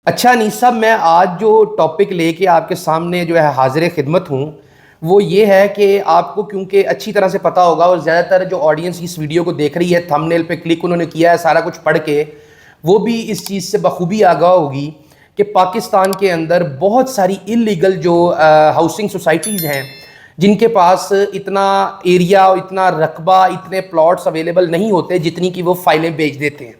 اچھا انیس صاحب، میں آج جو ٹاپک لے کے آپ کے سامنے جو ہے حاضر خدمت ہوں وہ یہ ہے کہ آپ کو کیونکہ اچھی طرح سے پتہ ہوگا، اور زیادہ تر جو آڈینس اس ویڈیو کو دیکھ رہی ہے تھمب نیل پہ کلک انہوں نے کیا ہے سارا کچھ پڑھ کے، وہ بھی اس چیز سے بخوبی آگاہ ہوگی کہ پاکستان کے اندر بہت ساری انلیگل جو ہاؤسنگ سوسائٹیز ہیں جن کے پاس اتنا ایریا اور اتنا رقبہ، اتنے پلاٹس اویلیبل نہیں ہوتے جتنی کہ وہ فائلیں بیچ دیتے ہیں،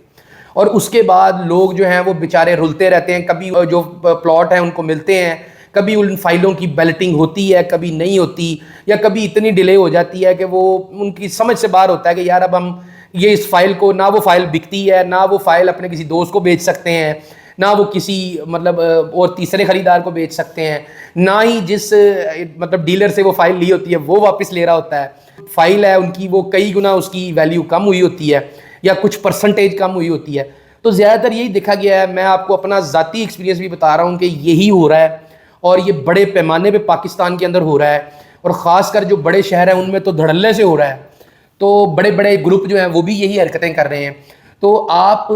اور اس کے بعد لوگ جو ہیں وہ بیچارے رلتے رہتے ہیں، کبھی جو پلاٹ ہیں ان کو ملتے ہیں، کبھی ان فائلوں کی بیلٹنگ ہوتی ہے کبھی نہیں ہوتی، یا کبھی اتنی ڈیلے ہو جاتی ہے کہ وہ ان کی سمجھ سے باہر ہوتا ہے کہ یار اب ہم یہ اس فائل کو، نہ وہ فائل بکتی ہے، نہ وہ فائل اپنے کسی دوست کو بیچ سکتے ہیں، نہ وہ کسی مطلب اور تیسرے خریدار کو بیچ سکتے ہیں، نہ ہی جس مطلب ڈیلر سے وہ فائل لی ہوتی ہے وہ واپس لے رہا ہوتا ہے، فائل ہے ان کی وہ کئی گنا اس کی ویلیو کم ہوئی ہوتی ہے یا کچھ پرسنٹیج کم ہوئی ہوتی ہے۔ تو زیادہ تر یہی دیکھا گیا ہے، میں آپ کو اپنا ذاتی ایکسپیرینس بھی بتا رہا ہوں کہ یہی ہو رہا ہے، اور یہ بڑے پیمانے پہ پاکستان کے اندر ہو رہا ہے، اور خاص کر جو بڑے شہر ہیں ان میں تو دھڑلے سے ہو رہا ہے، تو بڑے بڑے گروپ جو ہیں وہ بھی یہی حرکتیں کر رہے ہیں۔ تو آپ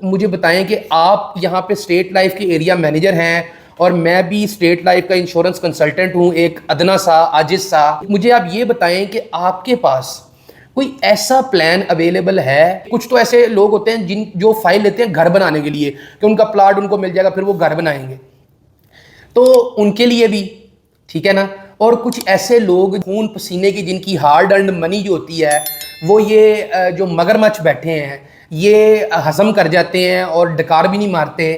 مجھے بتائیں کہ آپ یہاں پہ اسٹیٹ لائف کے ایریا مینیجر ہیں، اور میں بھی اسٹیٹ لائف کا انشورنس کنسلٹنٹ ہوں، ایک ادنا سا عاجز سا، مجھے آپ یہ بتائیں کہ آپ کے پاس کوئی ایسا پلان اویلیبل ہے؟ کچھ تو ایسے لوگ ہوتے ہیں جو فائل لیتے ہیں گھر بنانے کے لیے کہ ان کا پلاٹ ان کو مل جائے گا پھر وہ گھر بنائیں گے، تو ان کے لیے بھی ٹھیک ہے نا، اور کچھ ایسے لوگ خون پسینے کی جن کی ہارڈ ارنڈ منی جو ہوتی ہے وہ یہ جو مگرمچھ بیٹھے ہیں یہ ہضم کر جاتے ہیں اور ڈکار بھی نہیں مارتے،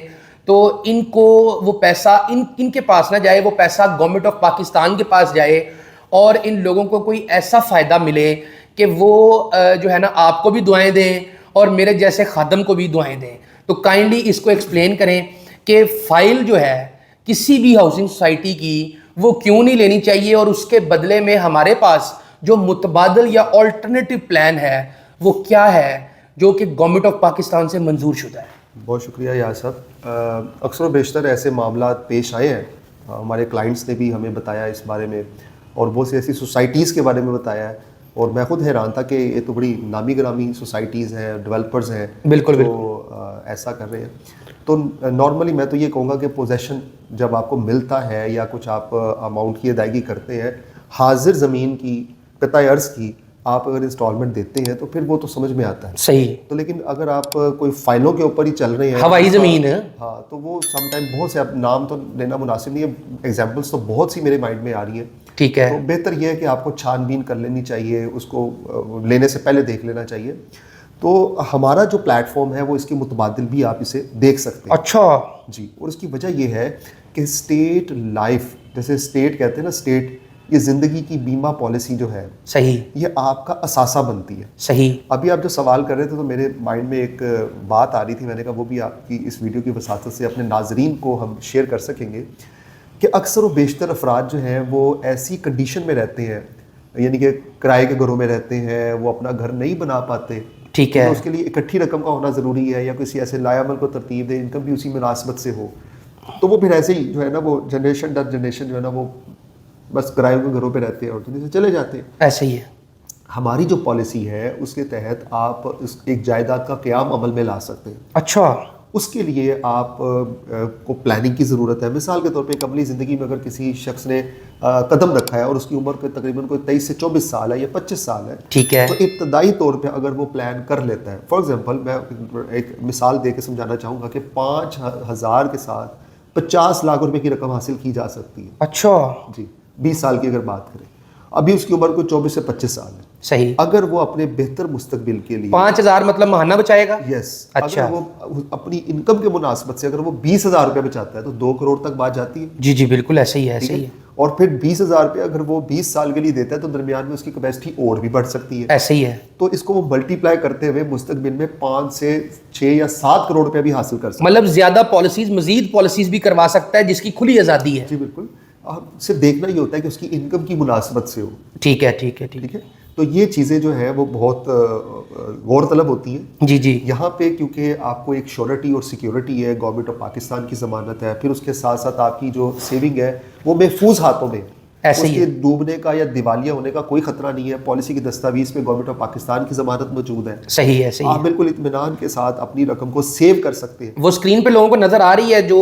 تو ان کو وہ پیسہ ان کے پاس نہ جائے، وہ پیسہ گورنمنٹ آف پاکستان کے پاس جائے، اور ان لوگوں کو کوئی ایسا فائدہ ملے کہ وہ جو ہے نا آپ کو بھی دعائیں دیں اور میرے جیسے خادم کو بھی دعائیں دیں۔ تو کائنڈلی اس کو ایکسپلین کریں کہ فائل جو ہے کسی بھی ہاؤسنگ سوسائٹی کی وہ کیوں نہیں لینی چاہیے، اور اس کے بدلے میں ہمارے پاس جو متبادل یا آلٹرنیٹو پلان ہے وہ کیا ہے جو کہ گورنمنٹ آف پاکستان سے منظور شدہ ہے۔ بہت شکریہ یار صاحب۔ اکثر و بیشتر ایسے معاملات پیش آئے ہیں، ہمارے کلائنٹس نے بھی ہمیں بتایا اس بارے میں، اور بہت سی ایسی سوسائٹیز کے بارے میں بتایا ہے، اور میں خود حیران تھا کہ یہ تو بڑی نامی گرامی سوسائٹیز ہیں، ڈیولپرز ہیں جو ایسا کر رہے ہیں۔ تو نارملی میں تو یہ کہوں گا کہ پوزیشن جب آپ کو ملتا ہے یا کچھ آپ اماؤنٹ کی ادائیگی کرتے ہیں، حاضر زمین کی، قطع ارض کی آپ اگر انسٹالمنٹ دیتے ہیں تو پھر وہ تو سمجھ میں آتا ہے صحیح۔ تو لیکن اگر آپ کوئی فائلوں کے اوپر ہی چل رہے ہیں، ہوائی زمین ہے، ہاں، تو وہ سم ٹائم بہت سے، اب نام تو لینا مناسب نہیں ہے، ایگزامپلس تو بہت سی میرے مائنڈ میں آ رہی ہیں، ٹھیک ہے، تو بہتر یہ ہے کہ آپ کو چھان بین کر لینی چاہیے، اس کو لینے سے پہلے دیکھ لینا چاہیے۔ تو ہمارا جو پلیٹ فارم ہے وہ اس کے متبادل بھی آپ اسے دیکھ سکتے ہیں۔ اچھا جی، اور اس کی وجہ یہ ہے کہ اسٹیٹ لائف، جیسے اسٹیٹ کہتے ہیں نا، اسٹیٹ، یہ زندگی کی بیمہ پالیسی جو ہے صحیح، یہ آپ کا اثاثہ بنتی ہے۔ صحیح۔ ابھی آپ جو سوال کر رہے تھے تو میرے مائنڈ میں ایک بات آ رہی تھی، میں نے کہا وہ بھی آپ کی اس ویڈیو کی وساطت سے اپنے ناظرین کو ہم شیئر کر سکیں گے، کہ اکثر و بیشتر افراد جو ہیں وہ ایسی کنڈیشن میں رہتے ہیں، یعنی کہ کرائے کے گھروں میں رہتے ہیں، وہ اپنا گھر نہیں بنا پاتے، ٹھیک ہے، اس کے لیے اکٹھی رقم کا ہونا ضروری ہے، یا کسی ایسے لائے عمل کو ترتیب دے، انکم بھی اسی مناسبت سے ہو، تو وہ پھر ایسے ہی جو ہے نا وہ جنریشن در جنریشن جو ہے نا وہ بس کرائے کے گھروں پہ رہتے ہیں اور دنیا سے چلے جاتے ہیں۔ ایسے ہی ہے۔ ہماری جو پالیسی ہے اس کے تحت آپ ایک جائیداد کا قیام عمل میں لا سکتے ہیں۔ اچھا، اس کے لیے آپ کو پلاننگ کی ضرورت ہے۔ مثال کے طور پہ ایک عملی زندگی میں اگر کسی شخص نے قدم رکھا ہے اور اس کی عمر تقریباً کوئی 23 سے 24 سال ہے یا 25 سال ہے، ٹھیک ہے، تو ابتدائی طور پہ اگر وہ پلان کر لیتا ہے، فار ایگزامپل میں ایک مثال دے کے سمجھانا چاہوں گا کہ 5,000 کے ساتھ 50 لاکھ روپے کی رقم حاصل کی جا سکتی ہے۔ اچھا، جی، 20 سال کی اگر بات کریں، ابھی اس کی عمر کوئی 24 سے 25 سال ہے۔ صحیح۔ اگر وہ اپنے بہتر مستقبل کے لیے 5,000 مطلب ماہانہ بچائے گا؟ یس، اچھا، اگر وہ اپنی انکم کے مناسبت سے اگر وہ 20,000 روپے بچاتا ہے تو 2 کروڑ تک بات جاتی ہے۔ جی جی بالکل ایسے ہی ہے، ایسے ہی ہے، اور پھر 20,000 روپے اگر وہ 20 سال کے لیے دیتا ہے تو درمیان میں اس کی کیپیسٹی اور بھی بڑھ سکتی ہے۔ ایسے ہی ہے۔ تو اس کو وہ ملٹی پلائی کرتے ہوئے مستقبل میں 5 سے 6 یا 7 کروڑ روپے بھی حاصل کر سکتا ہے۔ مطلب زیادہ پالیسیز، مزید پالیسیز بھی کروا سکتا ہے جس کی کھلی آزادی ہے۔ جی بالکل، صرف دیکھنا یہ ہوتا ہے کہ اس کی انکم کی مناسبت سے ہو۔ ٹھیک ہے، ٹھیک ہے، ٹھیک ٹھیک ہے، تو یہ چیزیں جو ہیں وہ بہت غور طلب ہوتی ہیں۔ جی جی، یہاں پہ کیونکہ آپ کو ایک شورٹی اور سیکیورٹی ہے، گورنمنٹ آف پاکستان کی ضمانت ہے، پھر اس کے ساتھ ساتھ آپ کی جو سیونگ ہے وہ محفوظ ہاتھوں میں ہے۔ ایسے اس کے ڈوبنے کا یا دیوالیہ ہونے کا کوئی خطرہ نہیں ہے. پالیسی کی دستاویز پہ گورنمنٹ آف پاکستان کی ضمانت موجود ہے. صحیح ہے, صحیح آپ بالکل اطمینان کے ساتھ اپنی رقم کو سیو کر سکتے ہیں. وہ اسکرین پہ لوگوں کو نظر آ رہی ہے جو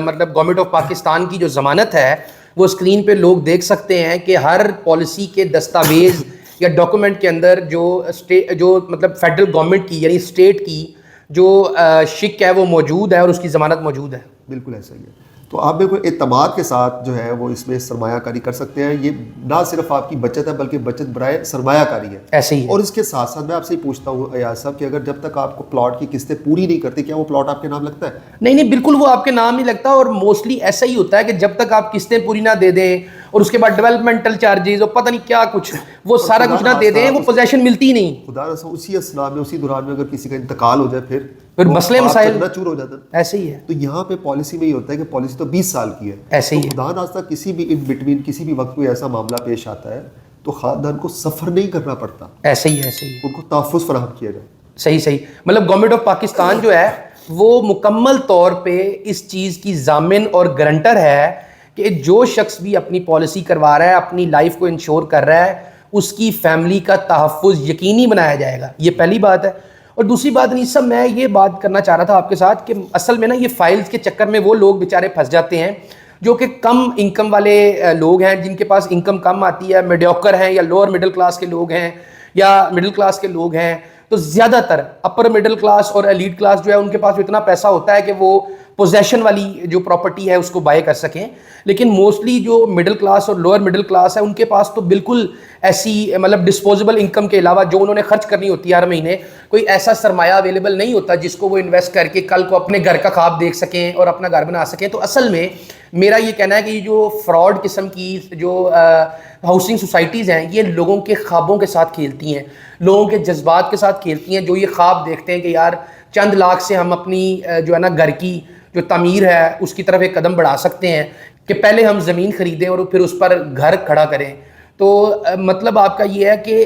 مطلب گورنمنٹ آف پاکستان کی جو ضمانت ہے, وہ اسکرین پہ لوگ دیکھ سکتے ہیں کہ ہر پالیسی کے دستاویز یا ڈاکومنٹ کے اندر جو مطلب فیڈرل گورنمنٹ کی یعنی اسٹیٹ کی جو شک ہے وہ موجود ہے اور اس کی ضمانت موجود ہے. بالکل ایسا ہی ہے. تو آپ بالکل اعتماد کے ساتھ جو ہے وہ اس میں سرمایہ کاری کر سکتے ہیں. یہ نہ صرف آپ کی بچت ہے بلکہ بچت برائے سرمایہ کاری ہے. ایسے ہی ہے. اور اس کے ساتھ ساتھ میں آپ سے ہی پوچھتا ہوں ایاز صاحب کہ اگر جب تک آپ کو پلاٹ کی قسطیں پوری نہیں کرتے, کیا وہ پلاٹ آپ کے نام لگتا ہے؟ نہیں, بالکل وہ آپ کے نام نہیں لگتا. اور موسٹلی ایسا ہی ہوتا ہے کہ جب تک آپ قسطیں پوری نہ دے دیں اور اس کے بعد ڈیولپمنٹل چارجز اور پتہ نہیں کیا کچھ وہ سارا کچھ نہ دے دیں, وہ پوزیشن ملتی نہیں. خدا رسا اسی اسنا میں اسی دوران میں اگر کسی کا انتقال ہو جائے پھر مسئلے مسائل چور ہو جاتا ہے. ایسے ہی ہے. تو یہاں پہ پالیسی میں یہ ہوتا ہے کہ پالیسی تو 20 سال کی ہے. ایسے ہی ہے. خدا ناستہ کسی بھی ان بٹوین کسی بھی وقت کوئی ایسا معاملہ پیش آتا ہے تو خاندان کو سفر نہیں کرنا پڑتا. ایسے ہی ہے. ایسے ہی ان کو تحفظ فراہم کیا جائے. صحیح. مطلب گورنمنٹ آف پاکستان جو ہے وہ مکمل طور پہ اس چیز کی ضامن اور گارنٹر ہے کہ جو شخص بھی اپنی پالیسی کروا رہا ہے, اپنی لائف کو انشور کر رہا ہے, اس کی فیملی کا تحفظ یقینی بنایا جائے گا. یہ پہلی بات ہے. اور دوسری بات نہیں صاحب, میں یہ بات کرنا چاہ رہا تھا آپ کے ساتھ کہ اصل میں نا یہ فائلز کے چکر میں وہ لوگ بیچارے پھنس جاتے ہیں جو کہ کم انکم والے لوگ ہیں, جن کے پاس انکم کم آتی ہے, میڈیوکر ہیں یا لوور مڈل کلاس کے لوگ ہیں یا مڈل کلاس کے لوگ ہیں. تو زیادہ تر اپر مڈل کلاس اور ایلیٹ کلاس جو ہے ان کے پاس اتنا پیسہ ہوتا ہے کہ وہ پوزیشن والی جو پراپرٹی ہے اس کو بائی کر سکیں. لیکن موسٹلی جو مڈل کلاس اور لوور مڈل کلاس ہے ان کے پاس تو بالکل ایسی مطلب ڈسپوزیبل انکم کے علاوہ جو انہوں نے خرچ کرنی ہوتی ہے ہر مہینے, کوئی ایسا سرمایہ اویلیبل نہیں ہوتا جس کو وہ انویسٹ کر کے کل کو اپنے گھر کا خواب دیکھ سکیں اور اپنا گھر بنا سکیں. تو اصل میں میرا یہ کہنا ہے کہ یہ جو فراڈ قسم کی جو ہاؤسنگ سوسائٹیز ہیں یہ لوگوں کے خوابوں کے ساتھ کھیلتی ہیں, لوگوں کے جذبات کے ساتھ کھیلتی ہیں, جو یہ خواب دیکھتے ہیں کہ یار چند لاکھ سے ہم اپنی جو ہے نا گھر کی جو تعمیر ہے اس کی طرف ایک قدم بڑھا سکتے ہیں کہ پہلے ہم زمین خریدیں اور پھر اس پر گھر کھڑا کریں. تو مطلب آپ کا یہ ہے کہ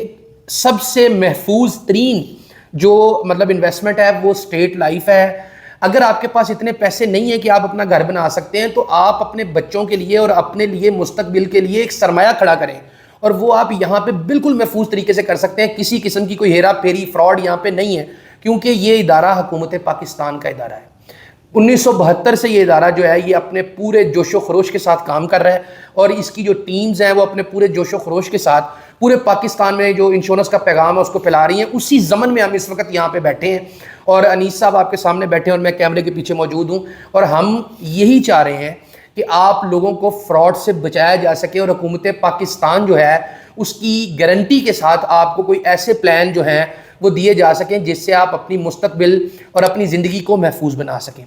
سب سے محفوظ ترین جو مطلب انویسٹمنٹ ہے وہ اسٹیٹ لائف ہے. اگر آپ کے پاس اتنے پیسے نہیں ہیں کہ آپ اپنا گھر بنا سکتے ہیں تو آپ اپنے بچوں کے لیے اور اپنے لیے مستقبل کے لیے ایک سرمایہ کھڑا کریں, اور وہ آپ یہاں پہ بالکل محفوظ طریقے سے کر سکتے ہیں. کسی قسم کی کوئی ہیرا پھیری فراڈ یہاں پہ نہیں ہے, کیونکہ یہ ادارہ حکومت پاکستان کا ادارہ ہے. 1972 سے یہ ادارہ جو ہے یہ اپنے پورے جوش و خروش کے ساتھ کام کر رہا ہے, اور اس کی جو ٹیمز ہیں وہ اپنے پورے جوش و خروش کے ساتھ پورے پاکستان میں جو انشورنس کا پیغام ہے اس کو پھیلا رہی ہیں. اسی ضمن میں ہم اس وقت یہاں پہ بیٹھے ہیں اور انیس صاحب آپ کے سامنے بیٹھے ہیں اور میں کیمرے کے پیچھے موجود ہوں, اور ہم یہی چاہ رہے ہیں کہ آپ لوگوں کو فراڈ سے بچایا جا سکے, اور حکومت پاکستان جو ہے اس کی گارنٹی کے ساتھ آپ کو کوئی ایسے پلان جو ہیں وہ دیے جا سکیں جس سے آپ اپنی مستقبل اور اپنی زندگی کو محفوظ بنا سکیں.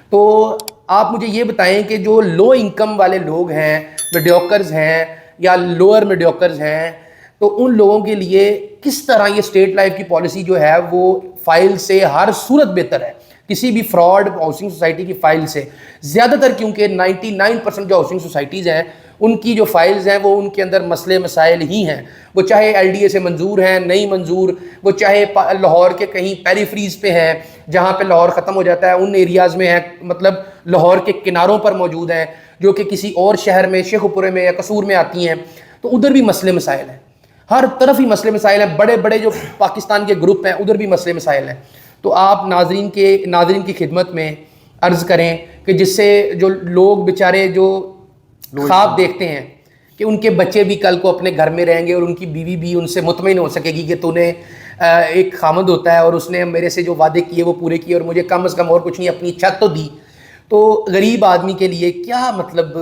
تو آپ مجھے یہ بتائیں کہ جو لو انکم والے لوگ ہیں, میڈیوکرز ہیں یا لوور میڈیوکرز ہیں, تو ان لوگوں کے لیے کس طرح یہ اسٹیٹ لائف کی پالیسی جو ہے وہ فائل سے ہر صورت بہتر ہے کسی بھی فراڈ ہاؤسنگ سوسائٹی کی فائل سے زیادہ تر, کیونکہ 99% جو ہاؤسنگ سوسائٹیز ہیں ان کی جو فائلز ہیں وہ ان کے اندر مسئلے مسائل ہی ہیں. وہ چاہے ایل ڈی اے سے منظور ہیں نہیں منظور, وہ چاہے لاہور کے کہیں پیریفریز پہ ہیں جہاں پہ لاہور ختم ہو جاتا ہے ان ایریاز میں ہیں, مطلب لاہور کے کناروں پر موجود ہیں جو کہ کسی اور شہر میں شیخو پورے میں یا قصور میں آتی ہیں, تو ادھر بھی مسئلے مسائل ہیں. ہر طرف ہی مسئلے مسائل ہیں. بڑے بڑے جو پاکستان کے گروپ ہیں ادھر بھی مسئلے مسائل ہیں. تو آپ ناظرین کی خدمت میں عرض کریں کہ جس سے جو لوگ بیچارے جو خواب دیکھتے ہیں کہ ان کے بچے بھی کل کو اپنے گھر میں رہیں گے اور ان کی بیوی بھی ان سے مطمئن ہو سکے گی کہ تو نے ایک خامد ہوتا ہے اور اس نے میرے سے جو وعدے کیے وہ پورے کیے اور مجھے کم از کم اور کچھ نہیں اپنی چھت تو دی. تو غریب آدمی کے لیے کیا مطلب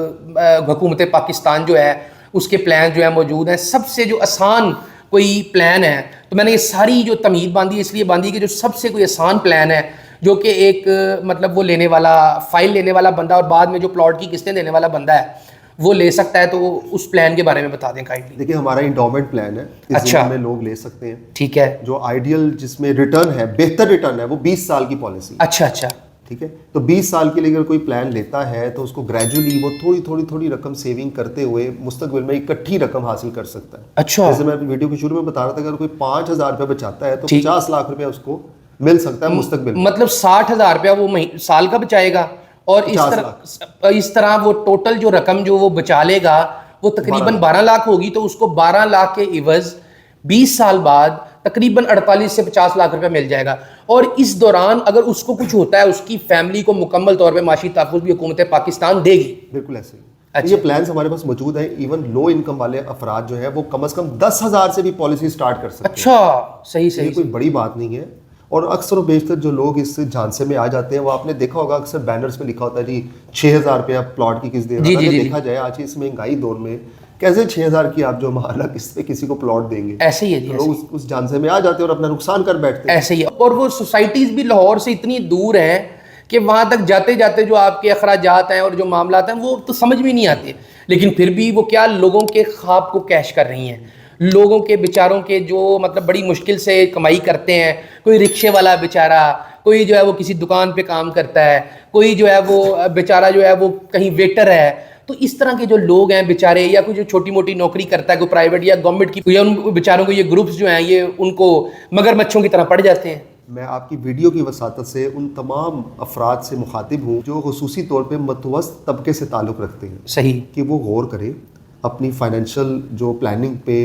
حکومت پاکستان جو ہے اس کے پلان جو ہیں موجود ہیں. سب سے جو آسان کوئی پلان ہے, تو میں نے یہ ساری جو تمہید باندھی اس لیے باندھی کہ جو سب سے کوئی آسان پلان ہے جو کہ ایک مطلب وہ لینے والا فائل لینے والا بندہ اور بعد میں جو پلاٹ کی قسطیں دینے والا بندہ ہے وہ لے سکتا ہے, تو اس پلان کے بارے میں بتا دیں کائنڈلی. دیکھیے ہمارا انڈومنٹ پلان ہے, اچھا میں لوگ لے سکتے ہیں. ٹھیک ہے. جو آئیڈیل جس میں ریٹرن ہے, بہتر ریٹرن ہے, وہ 20 سال کی پالیسی. اچھا اچھا ٹھیک ہے. تو 20 سال کے لیے اگر کوئی پلان لیتا ہے تو اس کو گریجولی وہ تھوڑی رقم سیونگ کرتے ہوئے مستقبل میں اکٹھی رقم حاصل کر سکتا ہے. اچھا. جیسے میں ویڈیو کے شروع میں بتا رہا تھا, اگر کوئی 5,000 روپے بچاتا ہے تو 50 لاکھ روپے اس کو مل سکتا ہے مستقبل میں. مطلب 60,000 روپیہ وہ سال کا بچائے گا, اور اس طرح وہ ٹوٹل جو رقم جو وہ بچا لے گا وہ تقریباً 12 لاکھ ہوگی تو اس کو 12 لاکھ کے عوض 20 سال بعد تقریباً 48 سے 50 لاکھ روپے مل جائے گا. اور اس دوران اگر اس کو کچھ ہوتا ہے اس کی فیملی کو مکمل طور پہ معاشی تحفظ بھی حکومت پاکستان دے گی. بالکل ایسے ہی. یہ پلانس ہمارے پاس موجود ہیں. ایون لو انکم والے افراد جو ہیں وہ کم از کم 10,000 سے بھی پالیسی سٹارٹ کر سکتے ہیں. اچھا صحیح یہ کوئی بڑی بات نہیں ہے. اور اکثر و بیشتر جو لوگ اس جھانسے میں آ جاتے ہیں وہ آپ نے دیکھا ہوگا اکثر بینرز پہ لکھا ہوتا ہے جی 6,000 روپیہ پلاٹ کی قسط دے رہا ہے. دیکھا جائے آج اس مہنگائی دور میں کیسے 6,000 کی آپ جو ماہانہ قسط پہ کسی کو پلاٹ دیں گے. ایسے ہی ہے جی. لوگ اس جھانسے میں آ جاتے ہیں اور اپنا نقصان کر بیٹھتے ہیں. ایسے ہی. اور وہ سوسائٹیز بھی لاہور سے اتنی دور ہیں کہ وہاں تک جاتے جاتے جو آپ کے اخراجات ہیں اور جو معاملات ہیں وہ تو سمجھ بھی نہیں آتے. لیکن پھر بھی وہ کیا لوگوں کے خواب کو کیش کر رہی ہیں. لوگوں کے بیچاروں کے جو مطلب بڑی مشکل سے کمائی کرتے ہیں. کوئی رکشے والا بیچارہ, کوئی جو ہے وہ کسی دکان پہ کام کرتا ہے, کوئی جو ہے وہ بیچارہ جو ہے وہ کہیں ویٹر ہے. تو اس طرح کے جو لوگ ہیں بیچارے, یا کوئی جو چھوٹی موٹی نوکری کرتا ہے کوئی پرائیویٹ یا گورنمنٹ کی, یا ان بیچاروں کو یہ گروپس جو ہیں یہ ان کو مگر مچھوں کی طرح پڑ جاتے ہیں. میں آپ کی ویڈیو کی وساطت سے ان تمام افراد سے مخاطب ہوں جو خصوصی طور پہ متوسط طبقے سے تعلق رکھتے ہیں. صحیح. کہ وہ غور کریں اپنی فائنینشیل جو پلاننگ پہ,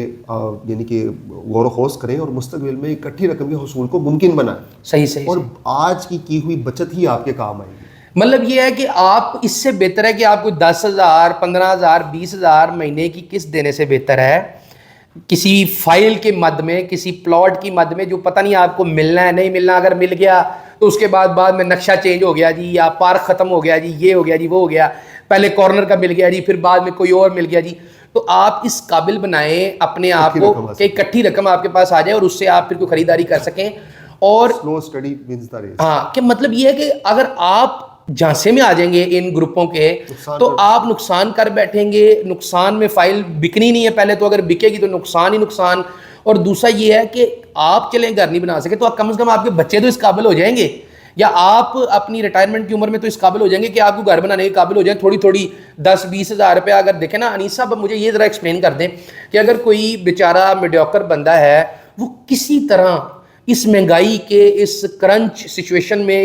یعنی کہ غور و خوض کریں اور مستقبل میں اکٹھی رقم کے حصول کو ممکن بنائیں. صحیح. اور آج کی ہوئی بچت ہی آپ کے کام آئے گی. مطلب یہ ہے کہ آپ اس سے بہتر ہے کہ آپ کو 10,000 15,000 20,000 مہینے کی قسط دینے سے بہتر ہے کسی فائل کے مد میں, کسی پلاٹ کی مد میں جو پتہ نہیں آپ کو ملنا ہے نہیں ملنا. اگر مل گیا تو اس کے بعد میں نقشہ چینج ہو گیا جی, یا پارک ختم ہو گیا جی, یہ ہو گیا جی, وہ ہو گیا, پہلے کارنر کا مل گیا جی, پھر بعد میں کوئی اور مل گیا جی. تو آپ اس قابل بنائیں اپنے آپ کو کہ اکٹھی رقم آپ کے پاس آ جائے اور اس سے آپ پھر کوئی خریداری کر سکیں. اور ہاں کہ مطلب یہ ہے کہ اگر آپ جھانسے میں آ جائیں گے ان گروپوں کے تو آپ نقصان کر بیٹھیں گے. نقصان میں فائل بکنی نہیں ہے پہلے تو, اگر بکے گی تو نقصان ہی نقصان. اور دوسرا یہ ہے کہ آپ چلیں گھر نہیں بنا سکے تو کم از کم آپ کے بچے تو اس قابل ہو جائیں گے, یا آپ اپنی ریٹائرمنٹ کی عمر میں تو اس قابل ہو جائیں گے کہ آپ کو گھر بنانے کے قابل ہو جائیں. تھوڑی 10-20 ہزار روپیہ اگر دیکھیں نا. انیس صاحب مجھے یہ ذرا ایکسپلین کر دیں کہ اگر کوئی بیچارہ میڈیوکر بندہ ہے وہ کسی طرح اس مہنگائی کے اس کرنچ سچویشن میں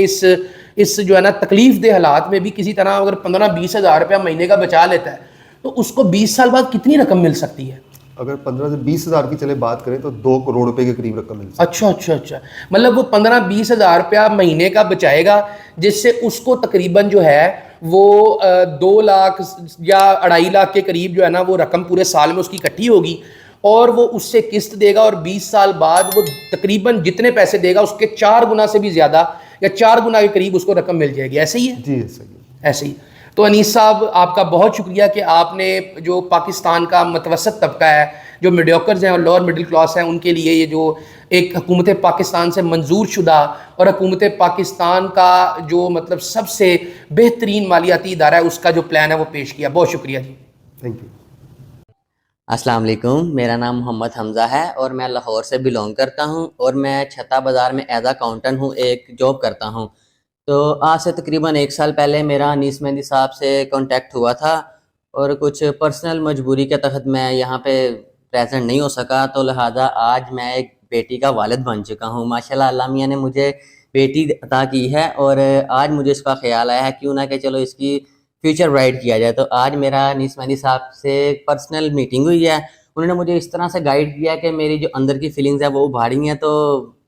اس جو ہے نا تکلیف دہ حالات میں بھی کسی طرح اگر 15-20 ہزار روپیہ مہینے کا بچا لیتا ہے تو اس کو 20 سال بعد کتنی رقم مل سکتی ہے؟ اگر 15 سے 20 ہزار کی چلے بات کریں تو 2 کروڑ روپے کے قریب رقم مل سکتی ہے. اچھا. مطلب وہ 15-20 ہزار روپیہ مہینے کا بچائے گا جس سے اس کو تقریباً جو ہے وہ 2 لاکھ یا 2.5 لاکھ کے قریب جو ہے نا وہ رقم پورے سال میں اس کی اکٹھی ہوگی, اور وہ اس سے قسط دے گا اور 20 سال بعد وہ تقریباً جتنے پیسے دے گا اس کے 4 گنا سے بھی زیادہ یا 4 گنا کے قریب اس کو رقم مل جائے گی. ایسے ہی ہے جی صحیح ایسے ہی. تو انیس صاحب آپ کا بہت شکریہ کہ آپ نے جو پاکستان کا متوسط طبقہ ہے, جو میڈیوکرز ہیں اور لوور مڈل کلاس ہیں, ان کے لیے یہ جو ایک حکومت پاکستان سے منظور شدہ اور حکومت پاکستان کا جو مطلب سب سے بہترین مالیاتی ادارہ ہے اس کا جو پلان ہے وہ پیش کیا. بہت شکریہ جی. Thank you. السلام علیکم, میرا نام محمد حمزہ ہے اور میں لاہور سے بلونگ کرتا ہوں, اور میں چھتا بازار میں ایز اکاؤنٹنٹ ہوں, ایک جاب کرتا ہوں. تو آج سے تقریباً 1 سال پہلے میرا انیس مہندی صاحب سے کانٹیکٹ ہوا تھا, اور کچھ پرسنل مجبوری کے تحت میں یہاں پہ پریزنٹ نہیں ہو سکا, تو لہٰذا آج میں ایک بیٹی کا والد بن چکا ہوں. ماشاءاللہ اللہ میاں نے مجھے بیٹی عطا کی ہے, اور آج مجھے اس کا خیال آیا ہے کیوں نہ کہ چلو اس کی فیوچر برائٹ کیا جائے. تو آج میرا انیس مہندی صاحب سے پرسنل میٹنگ ہوئی ہے. انہوں نے مجھے اس طرح سے گائیڈ کیا کہ میری جو اندر کی فیلنگز ہے وہ ابھاری ہیں, تو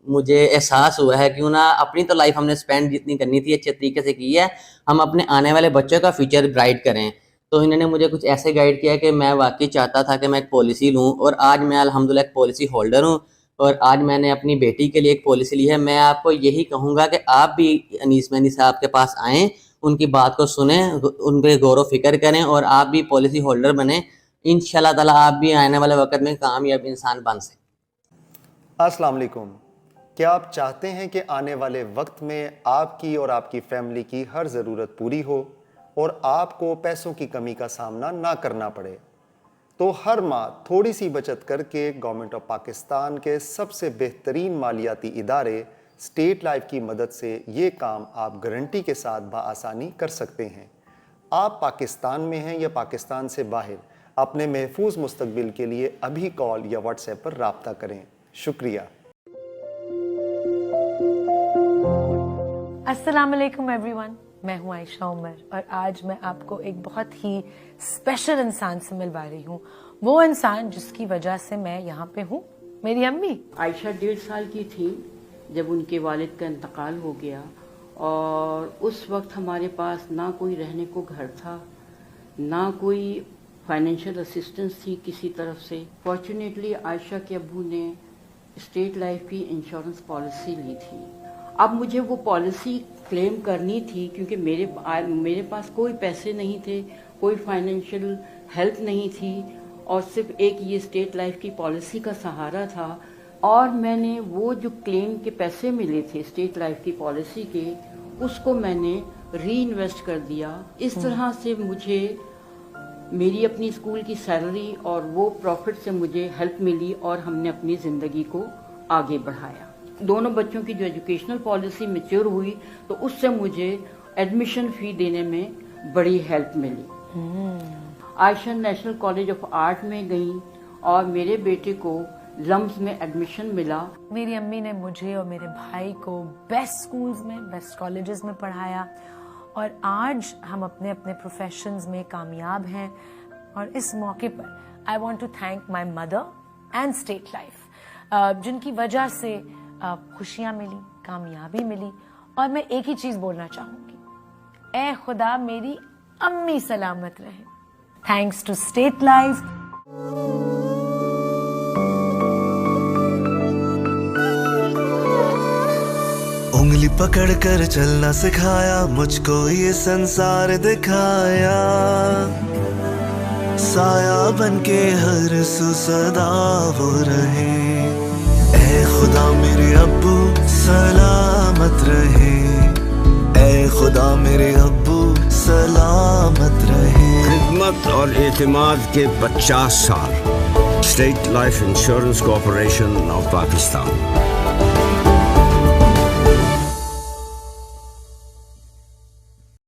مجھے احساس ہوا ہے کیوں نہ اپنی تو لائف ہم نے سپینڈ جتنی کرنی تھی اچھے طریقے سے کی ہے, ہم اپنے آنے والے بچوں کا فیوچر برائٹ کریں. تو انہوں نے مجھے کچھ ایسے گائیڈ کیا کہ میں واقعی چاہتا تھا کہ میں ایک پالیسی لوں, اور آج میں الحمدللہ ایک پالیسی ہولڈر ہوں, اور آج میں نے اپنی بیٹی کے لیے ایک پالیسی لی ہے. میں آپ کو یہی کہوں گا کہ آپ بھی انیس مہندی صاحب کے پاس آئیں, ان کی بات کو سنیں, ان پہ غور و فکر کریں, اور آپ بھی پالیسی ہولڈر بنیں. انشاءاللہ تعالیٰ آپ بھی آنے والے وقت میں کامیاب انسان بن سکیں. السلام علیکم. کیا آپ چاہتے ہیں کہ آنے والے وقت میں آپ کی اور آپ کی فیملی کی ہر ضرورت پوری ہو اور آپ کو پیسوں کی کمی کا سامنا نہ کرنا پڑے؟ تو ہر ماہ تھوڑی سی بچت کر کے گورنمنٹ آف پاکستان کے سب سے بہترین مالیاتی ادارے اسٹیٹ لائف کی مدد سے یہ کام آپ گارنٹی کے ساتھ بآسانی کر سکتے ہیں. آپ پاکستان میں ہیں یا پاکستان سے باہر, اپنے محفوظ مستقبل کے لیے ابھی کال یا واٹس ایپ پر رابطہ کریں. شکریہ. السلام علیکم ایوری ون. میں ہوں عائشہ عمر اور آج میں آپ کو ایک بہت ہی اسپیشل انسان سے ملوا رہی ہوں. وہ انسان جس کی وجہ سے میں یہاں پہ ہوں, میری امی. عائشہ 1.5 سال کی تھی جب ان کے والد کا انتقال ہو گیا اور اس وقت ہمارے پاس نہ کوئی رہنے کو گھر تھا, نہ کوئی فائنینشیل اسسٹنس تھی کسی طرف سے. فارچونیٹلی عائشہ کے ابو نے اسٹیٹ لائف کی انشورنس پالیسی لی تھی. اب مجھے وہ پالیسی کلیم کرنی تھی کیونکہ میرے پاس کوئی پیسے نہیں تھے, کوئی فائنینشیل ہیلپ نہیں تھی اور صرف ایک یہ اسٹیٹ لائف کی پالیسی کا سہارا تھا. اور میں نے وہ جو کلیم کے پیسے ملے تھے اسٹیٹ لائف کی پالیسی کے, اس کو میں نے ری انویسٹ کر دیا. اس طرح سے مجھے میری اپنی اسکول کی سیلری اور وہ پروفٹ سے مجھے ہیلپ ملی اور ہم نے اپنی زندگی کو آگے بڑھایا. دونوں بچوں کی جو ایجوکیشنل پالیسی میچور ہوئی تو اس سے مجھے ایڈمیشن فی دینے میں بڑی ہیلپ ملی. عائشہ نیشنل کالج آف آرٹ میں گئیں اور میرے بیٹے کو لمز میں ایڈمیشن ملا. میری امی نے مجھے اور میرے بھائی کو بیسٹ سکولز میں, بیسٹ کالجز میں پڑھایا اور آج ہم اپنے اپنے پروفیشنز میں کامیاب ہیں. اور اس موقع پر I want to thank my mother and State Life, جن کی وجہ سے خوشیاں ملی, کامیابی ملی. اور میں ایک ہی چیز بولنا چاہوں گی, اے خدا میری امی سلامت رہے. Thanks to State Life. انگلی پکڑ کر چلنا سکھایا, مجھ کو یہ سنسار دکھایا, سایہ بن کے ہر سو صدا وہ رہے. اے خدا میرے ابو سلامت رہے, اے خدا میرے ابو سلامت رہے. خدمت اور اعتماد کے 50 سال. State life insurance corporation of Pakistan.